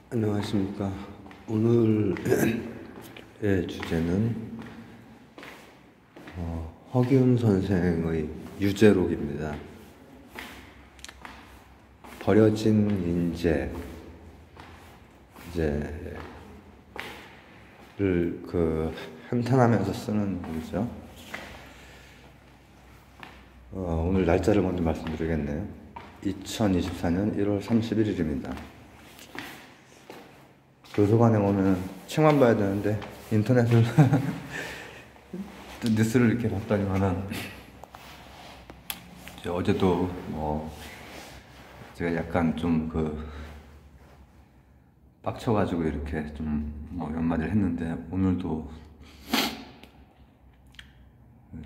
안녕하십니까. 오늘의 주제는 허기훈 선생의 유제록입니다. 버려진 인재를 한탄하면서 쓰는 글이죠. 오늘 날짜를 먼저 말씀드리겠네요. 2024년 1월 31일입니다. 도서관에 오면 책만 봐야 되는데 인터넷을 뉴스를 이렇게 봤더니만은 어제도 제가 약간 좀 빡쳐가지고 이렇게 좀 몇 마디를 했는데, 오늘도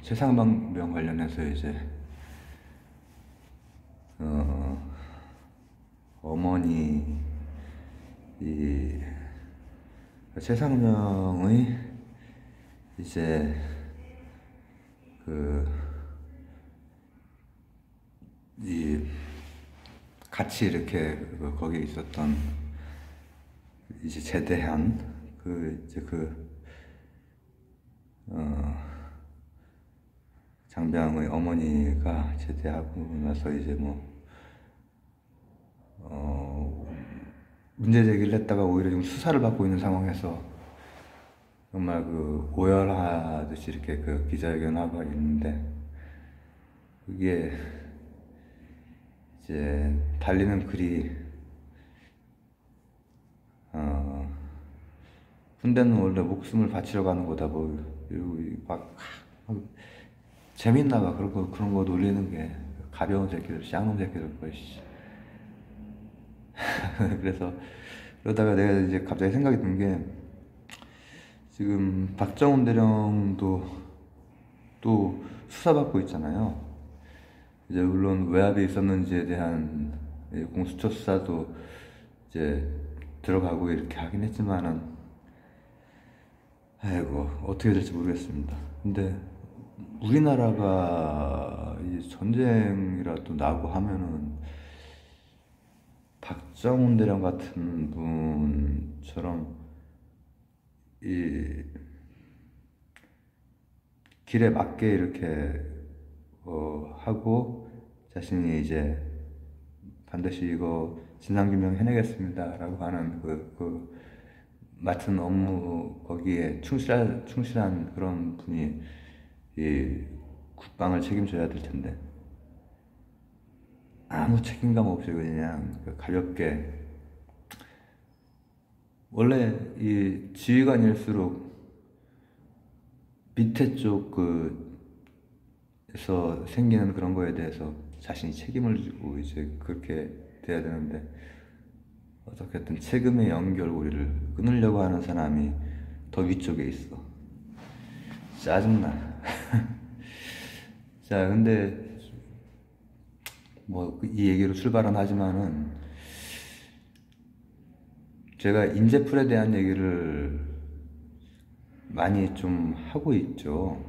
최상병 관련해서 이제 어머니 최상명의 이제 같이 이렇게 거기에 있었던 이제 제대한 장병의 어머니가 제대하고 나서 이제 문제 제기를 했다가 오히려 지금 수사를 받고 있는 상황에서 정말 오열하듯이 이렇게 기자회견하고 있는데, 그게 이제 달리는 글이 군대는 원래 목숨을 바치려고 하는 거다 이러고 막 재밌나 봐. 그런 거 놀리는 게 가벼운 새끼들, 쌍놈 새끼들 그래서 그러다가 내가 이제 갑자기 생각이 든 게, 지금 박정훈 대령도 또 수사받고 있잖아요. 이제 물론 외압이 있었는지에 대한 공수처 수사도 이제 들어가고 이렇게 하긴 했지만은, 아이고 어떻게 될지 모르겠습니다. 근데 우리나라가 이 전쟁이라도 나고 하면은 박정훈 대령 같은 분처럼 이 길에 맞게 이렇게 하고 자신이 이제 반드시 이거 진상규명 해내겠습니다 라고 하는 맡은 업무 거기에 충실한 그런 분이 이 국방을 책임져야 될 텐데, 아무 책임감 없이 그냥 가볍게, 원래 이 지휘관일수록 밑에 쪽에서 생기는 그런 거에 대해서 자신이 책임을 지고 이제 그렇게 돼야 되는데, 어떻게든 책임의 연결고리를 끊으려고 하는 사람이 더 위쪽에 있어. 짜증나. 자, 근데 이 얘기로 출발은 하지만은, 제가 인재풀에 대한 얘기를 많이 좀 하고 있죠.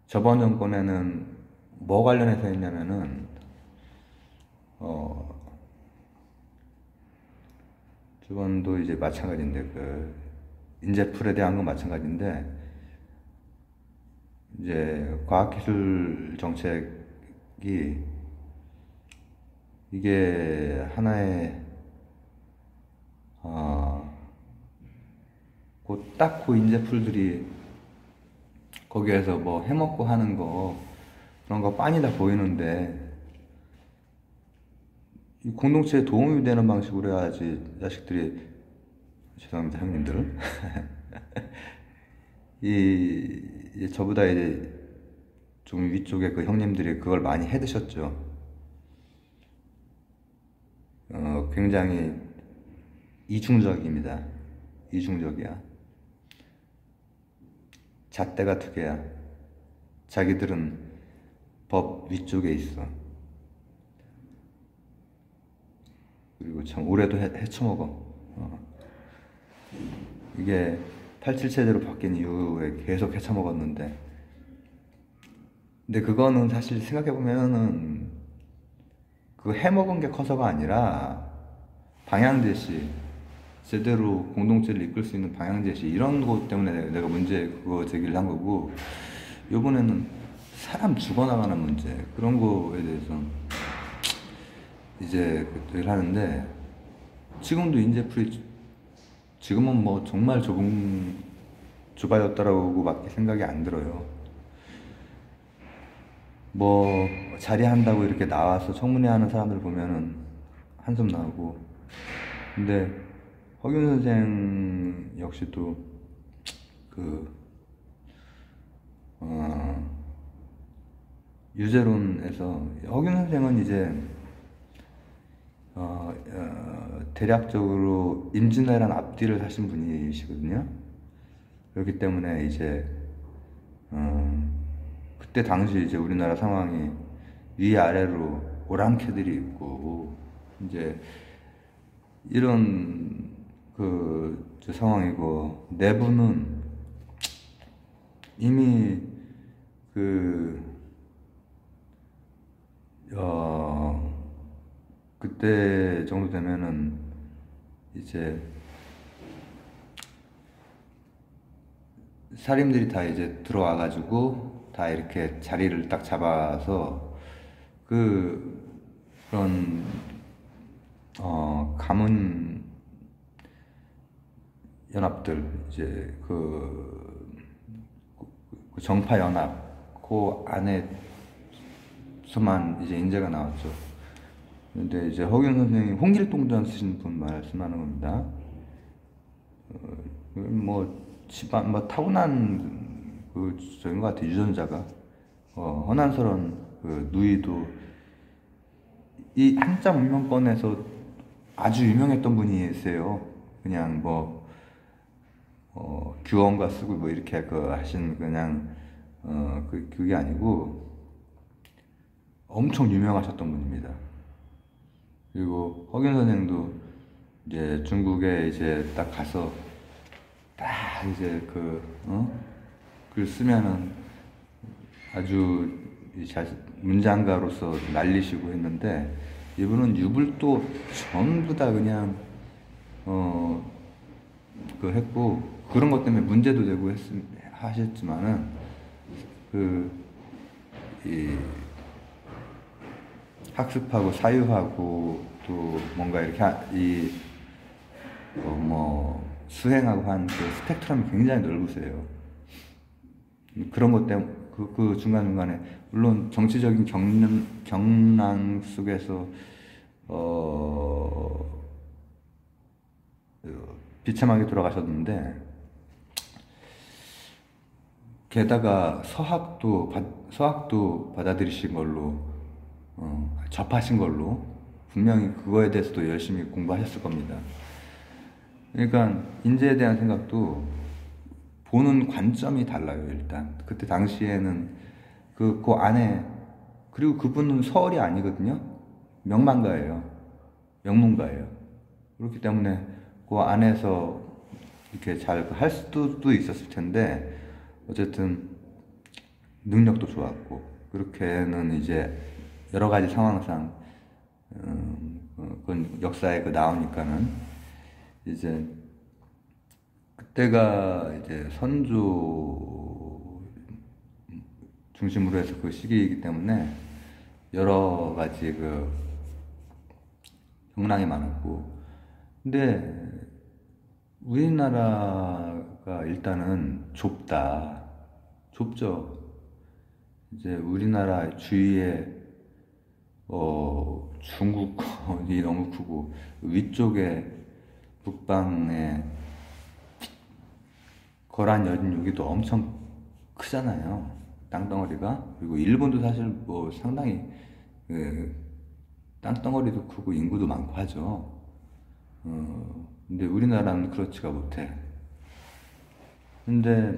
저번 정권에는 뭐 관련해서 했냐면은, 저번도 이제 마찬가지인데, 인재풀에 대한 건 마찬가지인데, 이제 과학기술 정책이 이게 하나의 딱 인재풀들이 거기에서 뭐 해먹고 하는 거, 그런 거 빤히 다 보이는데, 이 공동체에 도움이 되는 방식으로 해야지. 자식들이, 죄송합니다 형님들, 저보다 이제 좀 위쪽에 형님들이 그걸 많이 해 드셨죠. 굉장히 이중적입니다. 이중적이야. 잣대가 두 개야. 자기들은 법 위쪽에 있어. 그리고 참 올해도 헤쳐먹어. 이게 87체제로 바뀐 이후에 계속 헤쳐먹었는데, 근데 그거는 사실 생각해보면은 그 해먹은 게 커서가 아니라 방향 제시, 제대로 공동체를 이끌 수 있는 방향 제시, 이런 것 때문에 내가 문제 그거 제기를 한 거고, 요번에는 사람 죽어나가는 문제, 그런 거에 대해서 이제 얘기를 하는데, 지금도 인재풀이 지금은 뭐 정말 좁아졌다라고밖에 생각이 안 들어요. 뭐 자리한다고 이렇게 나와서 청문회 하는 사람들 보면은 한숨 나오고, 근데 허균 선생 역시도 그 유죄론에서, 허균 선생은 이제 대략적으로 임진왜란 앞뒤를 사신 분이시거든요. 그렇기 때문에 이제 그때 당시 이제 우리나라 상황이 위아래로 오랑캐들이 있고 이제 이런 저 상황이고, 내부는 이미 그때 정도 되면은 이제 살인들이 다 이제 들어와가지고 다 이렇게 자리를 딱 잡아서 그런 가문 연합들, 이제 그 정파 연합, 그 안에서만 이제 인재가 나왔죠. 근데 이제 허균 선생이 홍길동전 쓰신 분 말씀하는 겁니다. 뭐 집안 뭐 타고난 저인 것 같아, 유전자가. 허난설원 누이도 이 한자 문명권에서 아주 유명했던 분이세요. 그냥 뭐 규어가 쓰고 뭐 이렇게 하신, 그냥 그게 아니고 엄청 유명하셨던 분입니다. 그리고 허균 선생도 이제 중국에 이제 딱 가서 딱 이제 글 쓰면은 아주 문장가로서 날리시고 했는데, 이분은 유불도 전부 다 그냥 했고, 그런 것 때문에 문제도 되고 하셨지만은 이 학습하고 사유하고 또 뭔가 이렇게 뭐 수행하고 한 그 스펙트럼이 굉장히 넓으세요. 그런 것 때문에 그 중간중간에 물론 정치적인 경랑 속에서 비참하게 돌아가셨는데, 게다가 서학도 받아들이신 걸로, 접하신 걸로, 분명히 그거에 대해서도 열심히 공부하셨을 겁니다. 그러니까 인재에 대한 생각도 보는 관점이 달라요. 일단 그때 당시에는 그 안에, 그리고 그분은 서울이 아니거든요. 명문가예요. 그렇기 때문에 그 안에서 이렇게 잘 할 수도 있었을 텐데, 어쨌든 능력도 좋았고, 그렇게는 이제 여러 가지 상황상 그건 역사에 나오니까는, 이제 그때가 이제 선조 중심으로 해서 그 시기이기 때문에 여러 가지 경랑이 많았고, 근데 우리나라가 일단은 좁죠. 이제 우리나라 주위에 중국이 너무 크고, 위쪽에 북방에 거란 여진육이도 엄청 크잖아요, 땅덩어리가. 그리고 일본도 사실 뭐 상당히 땅덩어리도 크고 인구도 많고 하죠. 근데 우리나라는 그렇지가 못해. 근데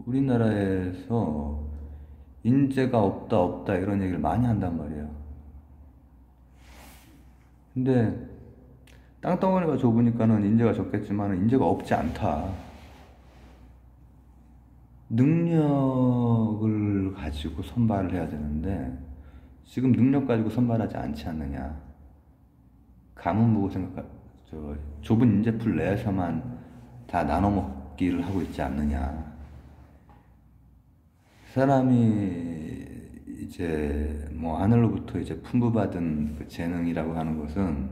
우리나라에서 인재가 없다 이런 얘기를 많이 한단 말이에요. 근데 땅덩어리가 좁으니까는 인재가 적겠지만 인재가 없지 않다. 능력을 능력을 가지고 선발을 해야 되는데 지금 능력 가지고 선발하지 않지 않느냐. 가문 보고 좁은 인재풀 내에서만 다 나눠먹기를 하고 있지 않느냐. 사람이 이제 뭐 하늘로부터 이제 풍부받은 그 재능이라고 하는 것은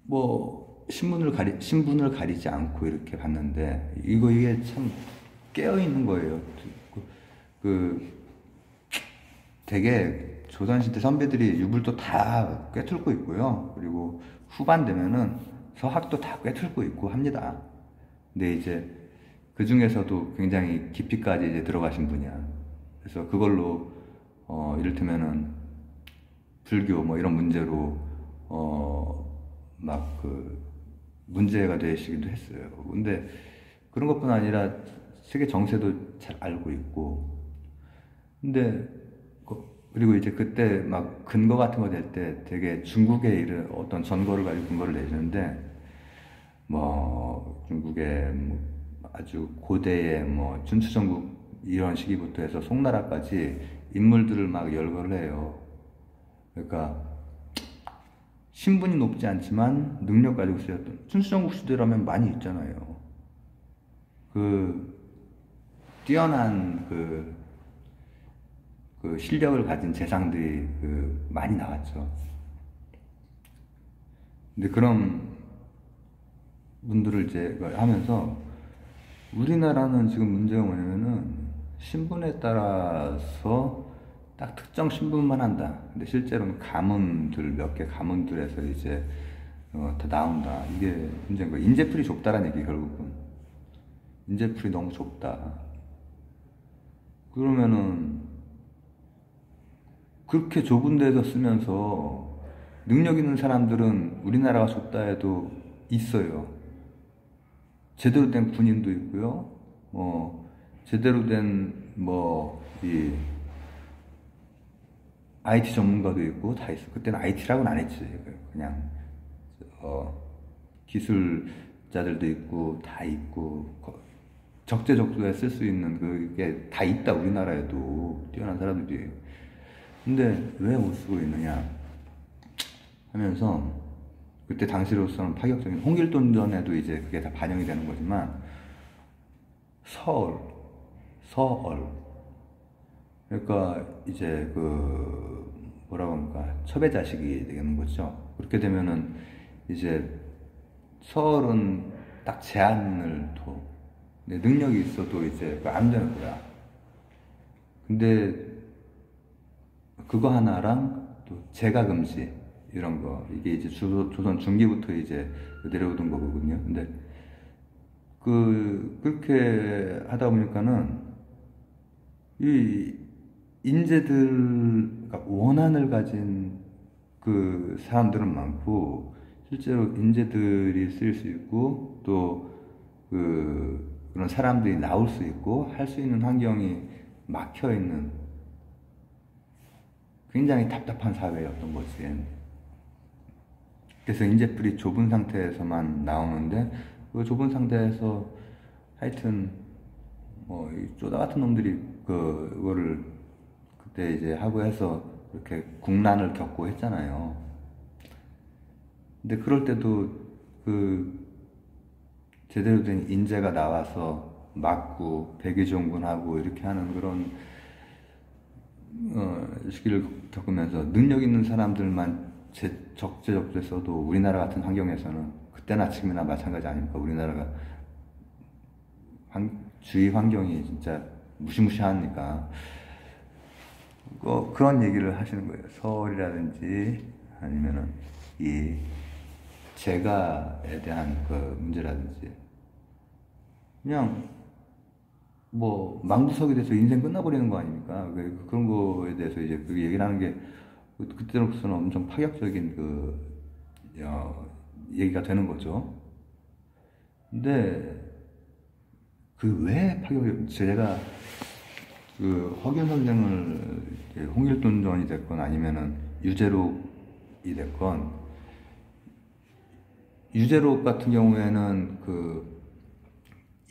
뭐 신분을 가리지 않고 이렇게 봤는데 이게 참 깨어 있는 거예요. 되게 조선시대 선배들이 유불도 다 꿰뚫고 있고요. 그리고 후반 되면은 서학도 다 꿰뚫고 있고 합니다. 근데 이제 그 중에서도 굉장히 깊이까지 이제 들어가신 분이야. 그래서 그걸로 이를테면은 불교 뭐 이런 문제로 막 문제가 되시기도 했어요. 근데 그런 것뿐 아니라 세계 정세도 잘 알고 있고, 근데 그리고 이제 그때 막 근거 같은 거 낼 때 되게 중국의 어떤 전거를 가지고 근거를 내주는데, 뭐 중국의 뭐 아주 고대의 뭐 춘추전국 이런 시기부터 해서 송나라까지 인물들을 막 열거를 해요. 그러니까 신분이 높지 않지만 능력 가지고 쓰였던 춘추전국 시대라면 많이 있잖아요. 뛰어난 실력을 가진 재상들이 많이 나왔죠. 근데 그런 분들을 이제 하면서 우리나라는 지금 문제가 뭐냐면은 신분에 따라서 딱 특정 신분만 한다. 근데 실제로는 몇 개 가문들에서 이제 다 나온다. 이게 문제인 거예요. 인재풀이 좁다라는 얘기 결국은. 인재풀이 너무 좁다. 그러면은 그렇게 좁은 데서 쓰면서 능력 있는 사람들은 우리나라가 좁다 해도 있어요. 제대로 된 군인도 있고요. 제대로 된 이 IT 전문가도 있고 다 있어. 그때는 IT라고는 안 했지. 그냥 기술자들도 있고 다 있고 적재적소에 쓸 수 있는 그게 다 있다. 우리나라에도 뛰어난 사람들이. 근데 왜 못 쓰고 있느냐 하면서 그때 당시로서는 파격적인 홍길동전에도 이제 그게 다 반영이 되는 거지만 서얼 그러니까 이제 뭐라고 합니까 첩의 자식이 되는 거죠. 그렇게 되면은 이제 서얼은 딱 제한을 둬. 근데 능력이 있어도 이제 안 되는 거야. 근데 그거 하나랑 또 재가금지 이런 거 이게 이제 조선 중기부터 이제 내려오던 거거든요. 근데 그렇게 하다 보니까는 이 인재들 그러니까 원한을 가진 사람들은 많고 실제로 인재들이 쓰일 수 있고 또 그런 사람들이 나올 수 있고 할 수 있는 환경이 막혀 있는 굉장히 답답한 사회였던 거지. 그래서 인재풀이 좁은 상태에서만 나오는데 그 좁은 상태에서 하여튼 이 쪼다 같은 놈들이 그거를 그때 이제 하고 해서 이렇게 국난을 겪고 했잖아요. 근데 그럴 때도 제대로 된 인재가 나와서 막고 백의종군하고 이렇게 하는 그런 시기를 겪으면서 능력 있는 사람들만 적재적소에 써도 우리나라 같은 환경에서는 그때나 지금이나 마찬가지 아닙니까? 우리나라가 주위 환경이 진짜 무시무시하니까 그런 얘기를 하시는 거예요. 서울이라든지 아니면은 이 재가에 대한 문제라든지 그냥 뭐 망부석이 돼서 인생 끝나버리는 거 아닙니까? 그런 거에 대해서 이제 그 얘기를 하는 게 그때로서는 엄청 파격적인 얘기가 되는 거죠. 근데 왜 제가 허균 선생을 홍길동전이 됐건 아니면은 유재록이 됐건 유재록 같은 경우에는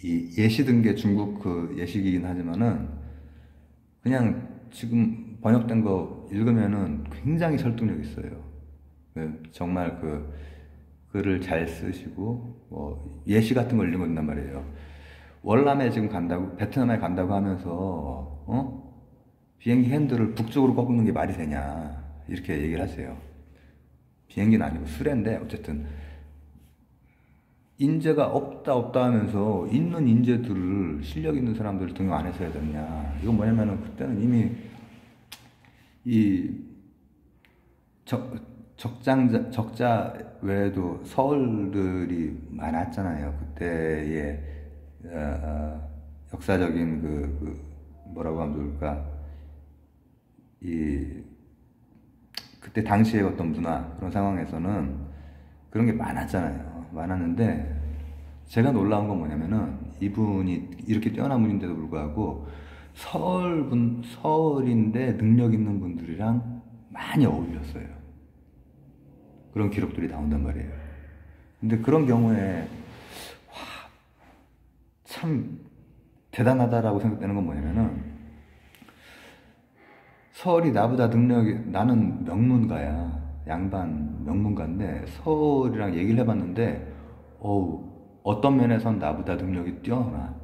이 예시 든 게 중국 예식이긴 하지만은 그냥 지금 번역된 거 읽으면은 굉장히 설득력 있어요. 정말 그 글을 잘 쓰시고 뭐 예시 같은 걸 읽는단 말이에요. 월남에 지금 간다고 베트남에 간다고 하면서 비행기 핸들을 북쪽으로 꺾는 게 말이 되냐 이렇게 얘기를 하세요. 비행기는 아니고 수레인데 어쨌든 인재가 없다 하면서 있는 인재들을 실력 있는 사람들을 등용 안 해서 해야 되느냐. 이건 뭐냐면은 그때는 이미 이 적자 외에도 서울들이 많았잖아요. 그때의 역사적인 뭐라고 하면 좋을까? 이 그때 당시의 어떤 문화 그런 상황에서는 그런 게 많았잖아요. 많았는데 제가 놀라운 건 뭐냐면은 이분이 이렇게 뛰어난 분인데도 불구하고 서울인데 능력 있는 분들이랑 많이 어울렸어요. 그런 기록들이 나온단 말이에요. 근데 그런 경우에 와, 참 대단하다라고 생각되는 건 뭐냐면은 서울이 나보다 나는 명문가야. 양반 명문가인데 서울이랑 얘기를 해봤는데 어떤 면에선 나보다 능력이 뛰어나.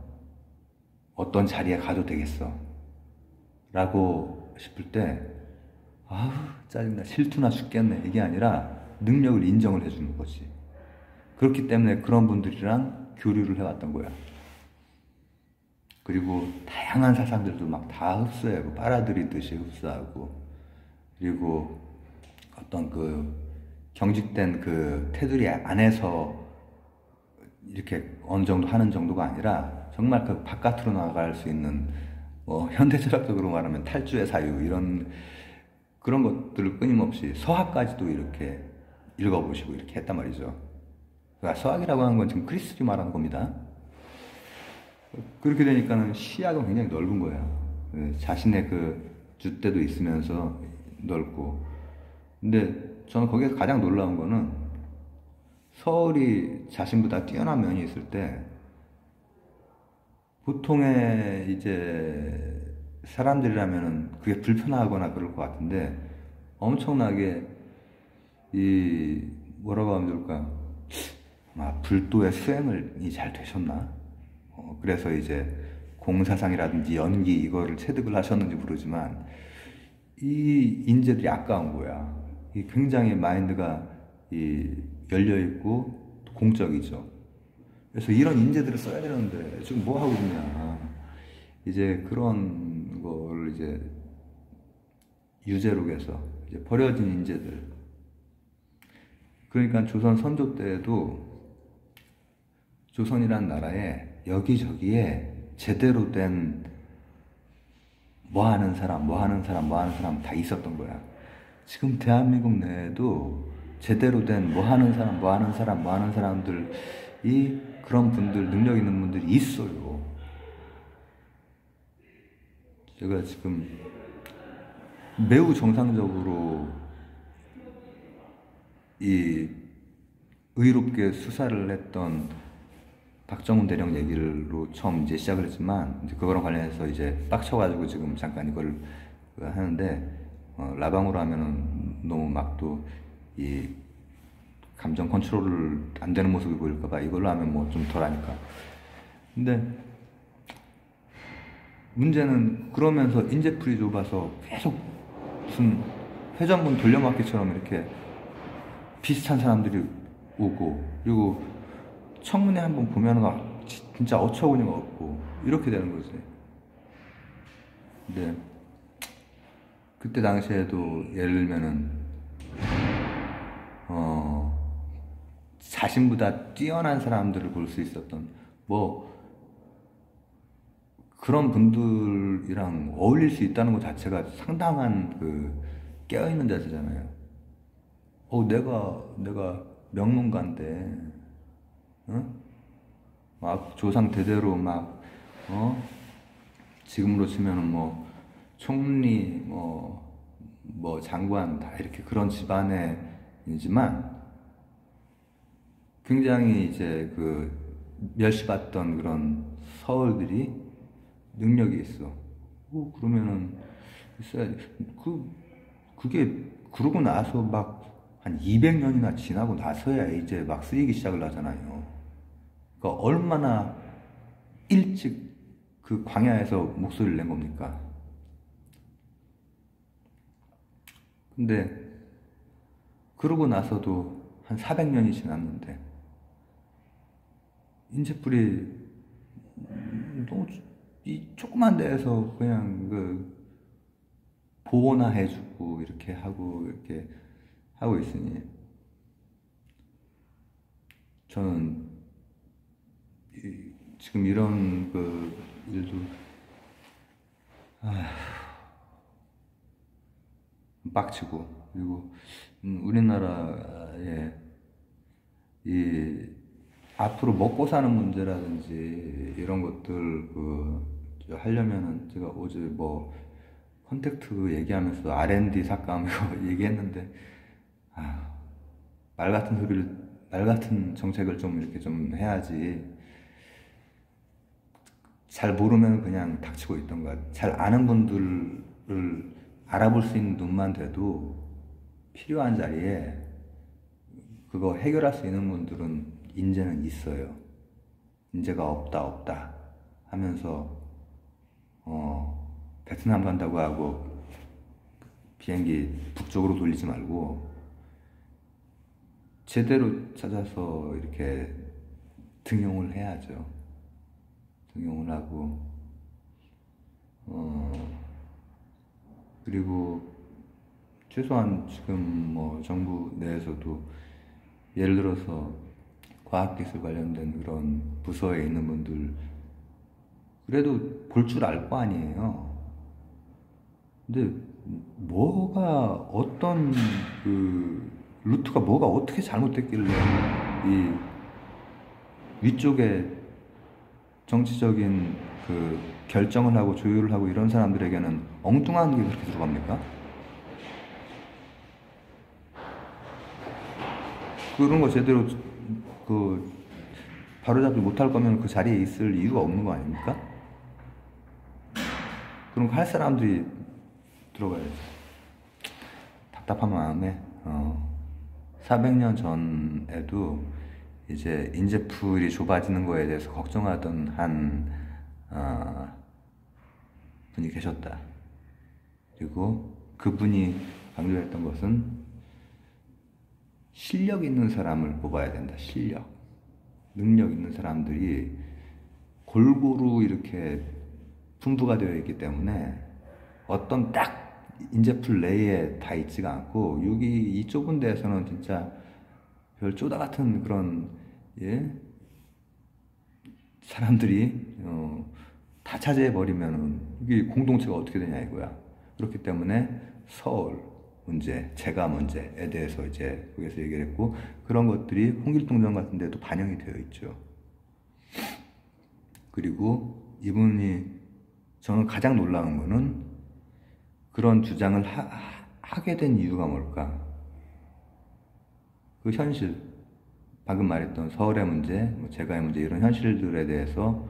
어떤 자리에 가도 되겠어. 라고 싶을 때 아우 짜증나 실투나 죽겠네 이게 아니라 능력을 인정을 해주는 거지. 그렇기 때문에 그런 분들이랑 교류를 해왔던 거야. 그리고 다양한 사상들도 막 다 흡수하고 빨아들이듯이 흡수하고 그리고 어떤 경직된 테두리 안에서 이렇게 어느 정도 하는 정도가 아니라 정말 바깥으로 나갈 수 있는 현대철학적으로 말하면 탈주의 사유 이런 그런 것들을 끊임없이 서학까지도 이렇게 읽어보시고 이렇게 했단 말이죠. 그러니까 서학이라고 하는 건 지금 크리스를 말하는 겁니다. 그렇게 되니까는 시야가 굉장히 넓은 거예요. 자신의 줏대도 있으면서 넓고. 근데 저는 거기에서 가장 놀라운 거는 서울이 자신보다 뛰어난 면이 있을 때 보통의 이제 사람들이라면은 그게 불편하거나 그럴 것 같은데 엄청나게 뭐라고 하면 좋을까? 불도의 수행이 잘 되셨나? 그래서 이제 공사상이라든지 연기 이거를 체득을 하셨는지 모르지만 이 인재들이 아까운 거야. 굉장히 마인드가 열려 있고 공적이죠. 그래서 이런 인재들을 써야 되는데 지금 뭐 하고 있냐? 이제 그런 거를 이제 유재록에서 이제 버려진 인재들. 그러니까 조선 선조 때에도 조선이란 나라에 여기저기에 제대로 된 뭐 하는 사람 다 있었던 거야. 지금 대한민국 내에도 제대로 된 뭐 하는 사람들이 그런 분들, 능력 있는 분들이 있어요. 제가 지금 매우 정상적으로 의롭게 수사를 했던 박정훈 대령 얘기로 처음 이제 시작을 했지만 이제 그거랑 관련해서 이제 빡쳐가지고 지금 잠깐 이걸 하는데 라방으로 하면은 너무 막 또 감정 컨트롤을 안 되는 모습이 보일까봐 이걸로 하면 뭐 좀 덜하니까. 근데 문제는 그러면서 인재풀이 좁아서 계속 무슨 회전문 돌려막기처럼 이렇게 비슷한 사람들이 오고 그리고 청문회 한번 보면은 진짜 어처구니가 없고 이렇게 되는 거지. 근데 그때 당시에도 예를 들면은 자신보다 뛰어난 사람들을 볼 수 있었던 그런 분들이랑 어울릴 수 있다는 것 자체가 상당한 깨어있는 자세잖아요. 내가 명문가인데, 막 조상 대대로 지금으로 치면은 총리, 장관 다 이렇게 그런 집안이지만 굉장히 이제 멸시받던 그런 서울들이 능력이 있어. 그러면은 있어야지. 그게 그러고 나서 막 한 200년이나 지나고 나서야 이제 막 쓰이기 시작을 하잖아요. 그러니까 얼마나 일찍 그 광야에서 목소리를 낸 겁니까? 근데 그러고 나서도 한 400년이 지났는데 인재풀이 너무 이 조그만 데에서 그냥 그 보호나 해주고 이렇게 하고 있으니 저는 지금 이런 그 일도 빡치고, 그리고 우리나라에 이 앞으로 먹고 사는 문제라든지 이런 것들 하려면은 제가 어제 뭐 컨택트 얘기하면서 R&D 삭감 이거 얘기했는데 말 같은 정책을 좀 이렇게 좀 해야지. 잘 모르면 그냥 닥치고 있던가, 잘 아는 분들을 알아볼 수 있는 눈만 돼도 필요한 자리에 그거 해결할 수 있는 분들은 인재는 있어요. 인재가 없다 하면서 베트남 간다고 하고 비행기 북쪽으로 돌리지 말고 제대로 찾아서 이렇게 등용을 해야죠. 등용을 하고 그리고 최소한 지금 뭐 정부 내에서도 예를 들어서 과학기술 관련된 그런 부서에 있는 분들 그래도 볼 줄 알 거 아니에요. 근데 뭐가 어떤 그 루트가 뭐가 어떻게 잘못됐길래 이 위쪽에 정치적인 그 결정을 하고 조율을 하고 이런 사람들에게는 엉뚱한 게 그렇게 들어갑니까? 그런 거 제대로 그 바로잡지 못할 거면 그 자리에 있을 이유가 없는 거 아닙니까? 그런 거 할 사람들이 들어가야지. 답답한 마음에 400년 전에도 이제 인재풀이 좁아지는 거에 대해서 걱정하던 한 분이 계셨다. 그리고 그분이 강조했던 것은 실력 있는 사람을 뽑아야 된다. 실력, 능력 있는 사람들이 골고루 이렇게 분부가 되어 있기 때문에 어떤 딱 인재풀 내에 다 있지가 않고, 여기 이 좁은 데에서는 진짜 별 쪼다 같은 그런 사람들이 다 차지해 버리면은 이게 공동체가 어떻게 되냐 이거야. 그렇기 때문에 서울 문제, 재가 문제에 대해서 이제 거기서 얘기를 했고, 그런 것들이 홍길동전 같은 데도 반영이 되어 있죠. 그리고 이분이, 저는 가장 놀라운 거는 그런 주장을 하게 된 이유가 뭘까? 그 현실, 방금 말했던 서울의 문제, 재가의 문제, 이런 현실들에 대해서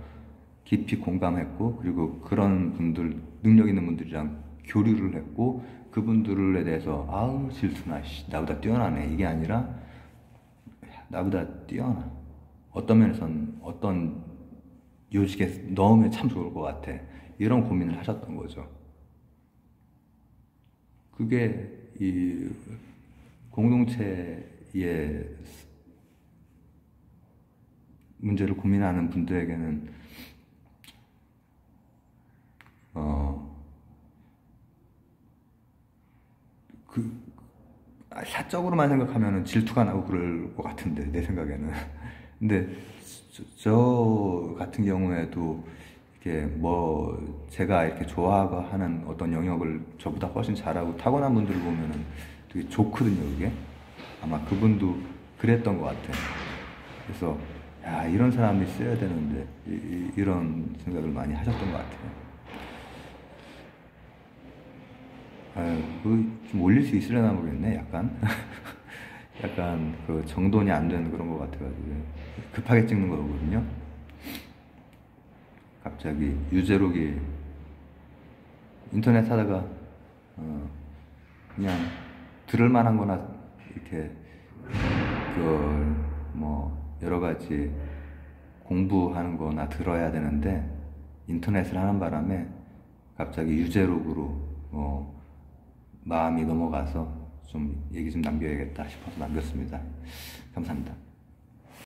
깊이 공감했고, 그리고 그런 분들, 능력 있는 분들이랑 교류를 했고, 그분들에 대해서 아우 질투나, 나보다 뛰어나네, 이게 아니라 나보다 뛰어나, 어떤 면에선 어떤 요직에 넣으면 참 좋을 것 같아, 이런 고민을 하셨던 거죠. 그게 이 공동체의 문제를 고민하는 분들에게는 사적으로만 생각하면 질투가 나고 그럴 것 같은데, 내 생각에는. 근데 저 같은 경우에도 이렇게 뭐 제가 이렇게 좋아하고 하는 어떤 영역을 저보다 훨씬 잘하고 타고난 분들을 보면은 되게 좋거든요, 이게. 아마 그분도 그랬던 것 같아요. 그래서 야, 이런 사람이 있어야 되는데 이런 생각을 많이 하셨던 것 같아요. 좀 올릴 수 있으려나 모르겠네, 약간. 약간 그 정돈이 안 되는 그런 것 같아가지고 급하게 찍는 거거든요. 갑자기 유재록이 인터넷 하다가 그냥 들을 만한 거나 이렇게 뭐 여러 가지 공부하는 거나 들어야 되는데 인터넷을 하는 바람에 갑자기 유재록으로 마음이 넘어가서 좀 얘기 좀 남겨야겠다 싶어서 남겼습니다. 감사합니다.